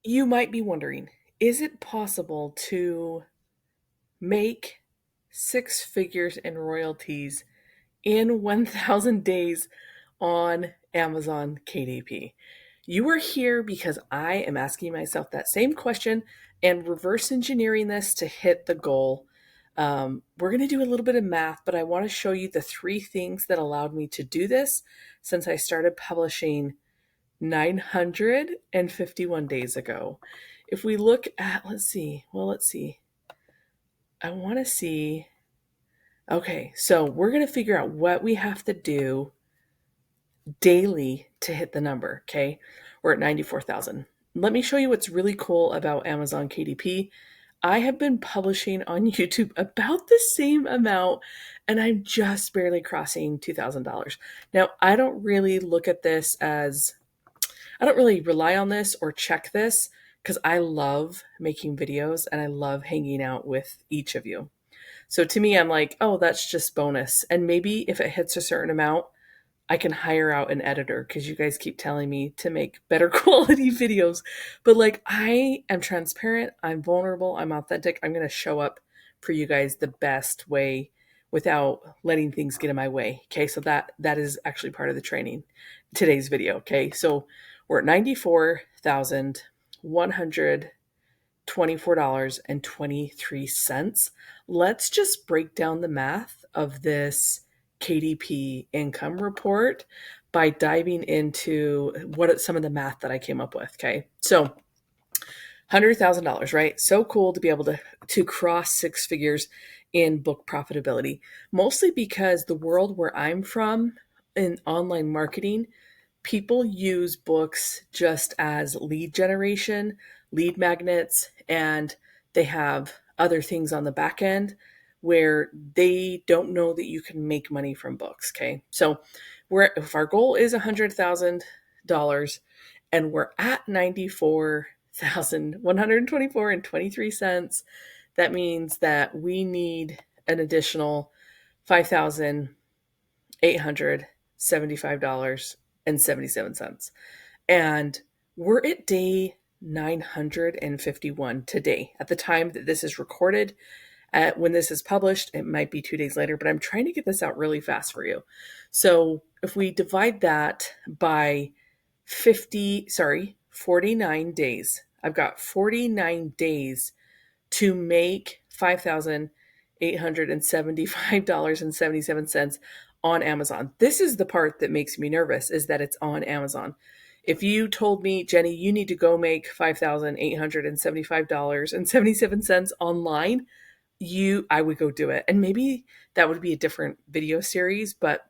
You might be wondering, is it possible to make six figures in royalties in 1,000 days on Amazon KDP? You are here because I am asking myself that same question and reverse engineering this to hit the goal. We're going to do a little bit of math, but I want to show you the three things that allowed me to do this since I started publishing 951 days ago. If we look at, let's see. I want to see. Okay, so we're going to figure out what we have to do daily to hit the number. Okay, we're at 94,000. Let me show you what's really cool about Amazon KDP. I have been publishing on YouTube about the same amount, and I'm just barely crossing $2,000. Now, I don't really rely on this or check this because I love making videos and I love hanging out with each of you. So to me, I'm like, oh, that's just bonus. And maybe if it hits a certain amount, I can hire out an editor because you guys keep telling me to make better quality videos. But like, I am transparent, I'm vulnerable, I'm authentic. I'm going to show up for you guys the best way without letting things get in my way. Okay, so that is actually part of the training today's video. Okay, so we're at $94,124.23. Let's just break down the math of this KDP income report by diving into some of the math that I came up with. Okay, so $100,000, right? So cool to be able to cross six figures in book profitability. Mostly because the world where I'm from in online marketing, people use books just as lead generation, lead magnets, and they have other things on the back end where they don't know that you can make money from books. Okay, so if our goal is $100,000 and we're at 94,124.23, that means that we need an additional $5,875.77. And we're at day 951 today. At the time that this is recorded, when this is published, it might be 2 days later, but I'm trying to get this out really fast for you. So if we divide that by 49 days, I've got 49 days to make $5,875.77 on Amazon. This is the part that makes me nervous, is that it's on Amazon. If you told me, Jenny, you need to go make $5,875.77 online, I would go do it. And maybe that would be a different video series, but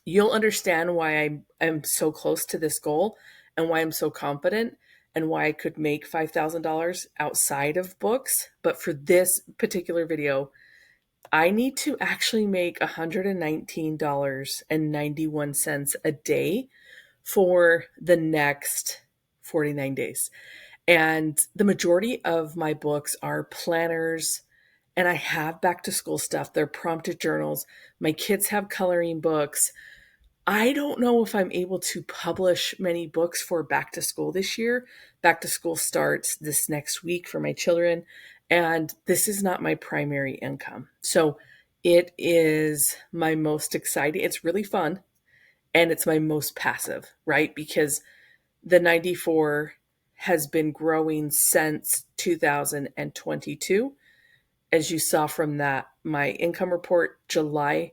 you'll understand why I'm so close to this goal and why I'm so confident and why I could make $5,000 outside of books. But for this particular video, I need to actually make $119.91 a day for the next 49 days. And the majority of my books are planners, and I have back to school stuff. They're prompted journals. My kids have coloring books. I don't know if I'm able to publish many books for back to school this year. Back to school starts this next week for my children, and this is not my primary income. So it is my most exciting. It's really fun, and it's my most passive, right? Because the 94 has been growing since 2022. As you saw from that, my income report, January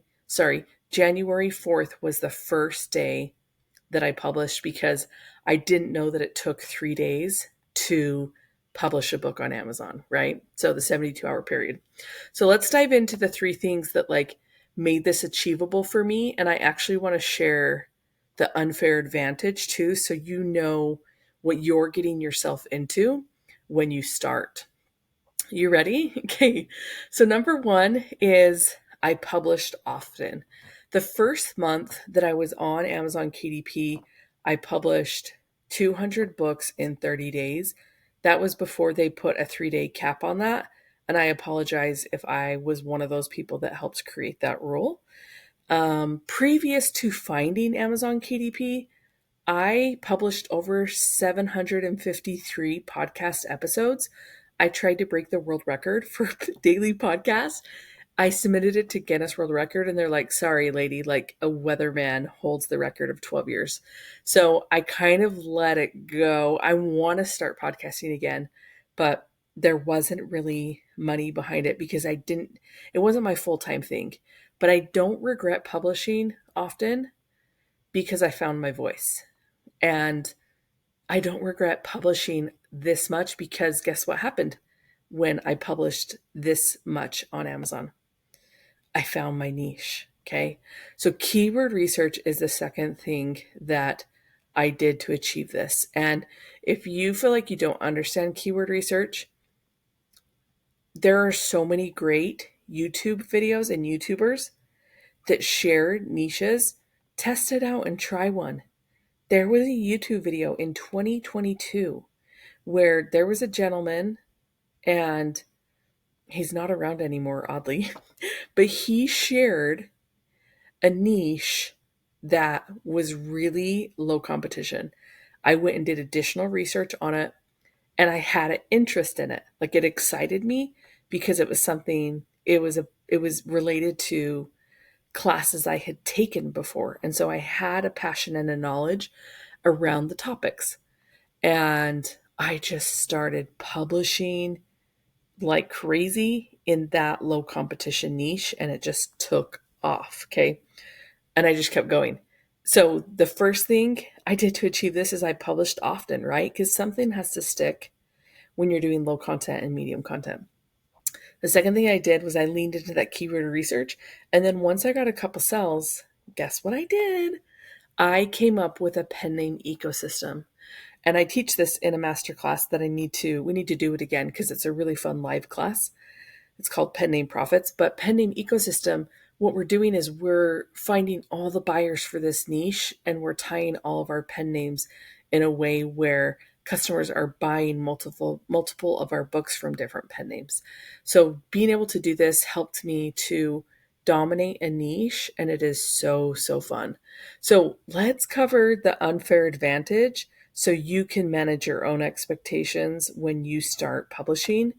4th was the first day that I published because I didn't know that it took 3 days to publish a book on Amazon, right? So the 72-hour period. So let's dive into the three things that made this achievable for me. And I actually want to share the unfair advantage too, so you know what you're getting yourself into when you start. You ready? Okay. So number one is I published often. The first month that I was on Amazon KDP, I published 200 books in 30 days. That was before they put a 3-day cap on that. And I apologize if I was one of those people that helped create that rule. Previous to finding Amazon KDP, I published over 753 podcast episodes. I tried to break the world record for daily podcasts. I submitted it to Guinness World Record and they're like, sorry, lady, like a weatherman holds the record of 12 years. So I kind of let it go. I want to start podcasting again, but there wasn't really money behind it because it wasn't my full time thing. But I don't regret publishing often because I found my voice. And I don't regret publishing this much because guess what happened when I published this much on Amazon? I found my niche. Okay. So keyword research is the second thing that I did to achieve this. And if you feel like you don't understand keyword research, there are so many great YouTube videos and YouTubers that share niches. Test it out and try one. There was a YouTube video in 2022 where there was a gentleman, and he's not around anymore, oddly, but he shared a niche that was really low competition. I went and did additional research on it and I had an interest in it. Like it excited me because it was something it was related to classes I had taken before. And so I had a passion and a knowledge around the topics. And I just started publishing like crazy in that low competition niche and it just took off. Okay. And I just kept going. So the first thing I did to achieve this is I published often, right? Because something has to stick when you're doing low content and medium content. The second thing I did was I leaned into that keyword research. And then once I got a couple sales, guess what I did? I came up with a pen name ecosystem. And I teach this in a masterclass that we need to do it again because it's a really fun live class. It's called Pen Name Profits. But Pen Name Ecosystem, what we're doing is we're finding all the buyers for this niche and we're tying all of our pen names in a way where customers are buying multiple of our books from different pen names. So being able to do this helped me to dominate a niche and it is so, so fun. So let's cover the unfair advantage so you can manage your own expectations when you start publishing.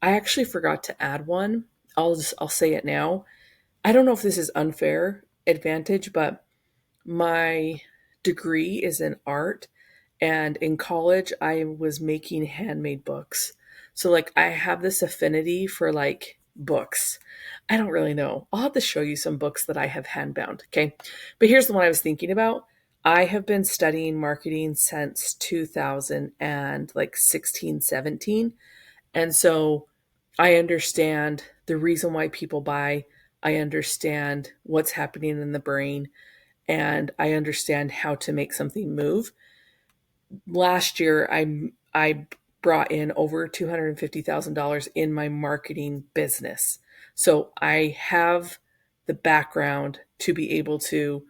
I actually forgot to add one. I'll say it now. I don't know if this is unfair advantage, but my degree is in art and in college I was making handmade books. So like I have this affinity for like books. I don't really know. I'll have to show you some books that I have handbound, okay? But here's the one I was thinking about. I have been studying marketing since 2000 and like 16, 17. And so I understand the reason why people buy. I understand what's happening in the brain and I understand how to make something move. Last year, I brought in over $250,000 in my marketing business. So I have the background to be able to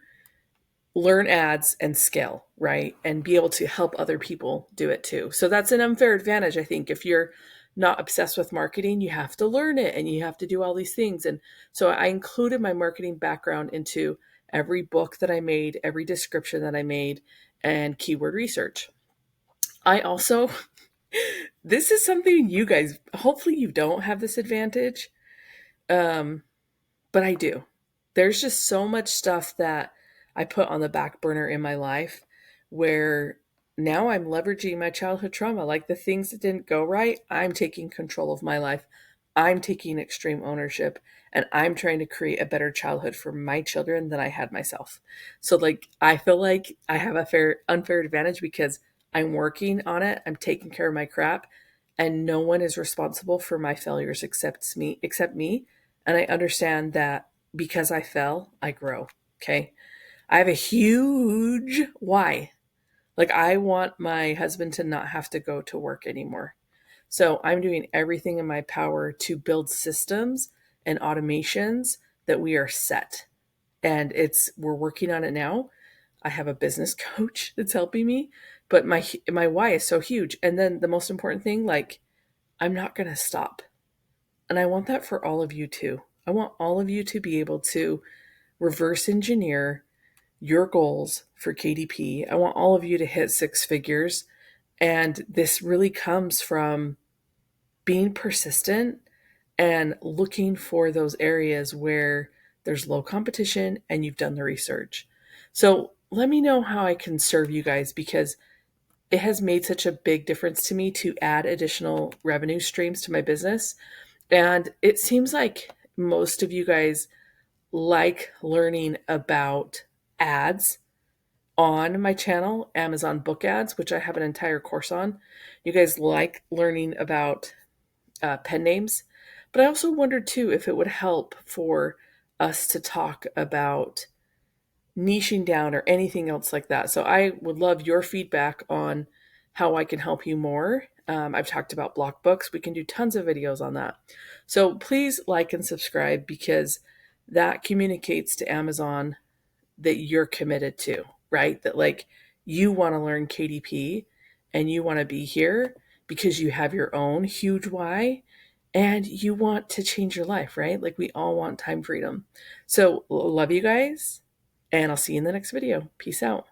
learn ads and scale, right? And be able to help other people do it too. So that's an unfair advantage, I think. If you're not obsessed with marketing, you have to learn it and you have to do all these things. And so I included my marketing background into every book that I made, every description that I made, and keyword research. I also, this is something you guys, hopefully you don't have this advantage. Um, but I do. There's just so much stuff that I put on the back burner in my life where now I'm leveraging my childhood trauma. Like the things that didn't go right, I'm taking control of my life. I'm taking extreme ownership and I'm trying to create a better childhood for my children than I had myself. So like I feel like I have a unfair advantage because I'm working on it. I'm taking care of my crap and no one is responsible for my failures except me. And I understand that because I fell, I grow. Okay. I have a huge why. Like, I want my husband to not have to go to work anymore. So I'm doing everything in my power to build systems and automations that we are set. And we're working on it now. I have a business coach that's helping me, but my why is so huge. And then the most important thing, like, I'm not going to stop. And I want that for all of you too. I want all of you to be able to reverse engineer your goals for KDP. I want all of you to hit six figures. And this really comes from being persistent and looking for those areas where there's low competition and you've done the research. So let me know how I can serve you guys, because it has made such a big difference to me to add additional revenue streams to my business. And it seems like most of you guys like learning about ads on my channel, Amazon book ads, which I have an entire course on. You guys like learning about pen names. But I also wondered too if it would help for us to talk about niching down or anything else like that. So I would love your feedback on how I can help you more. I've talked about block books. We can do tons of videos on that. So please like and subscribe, because that communicates to Amazon that you're committed to, right? That like you want to learn KDP and you want to be here because you have your own huge why and you want to change your life, right? Like we all want time freedom. So love you guys, and I'll see you in the next video. Peace out.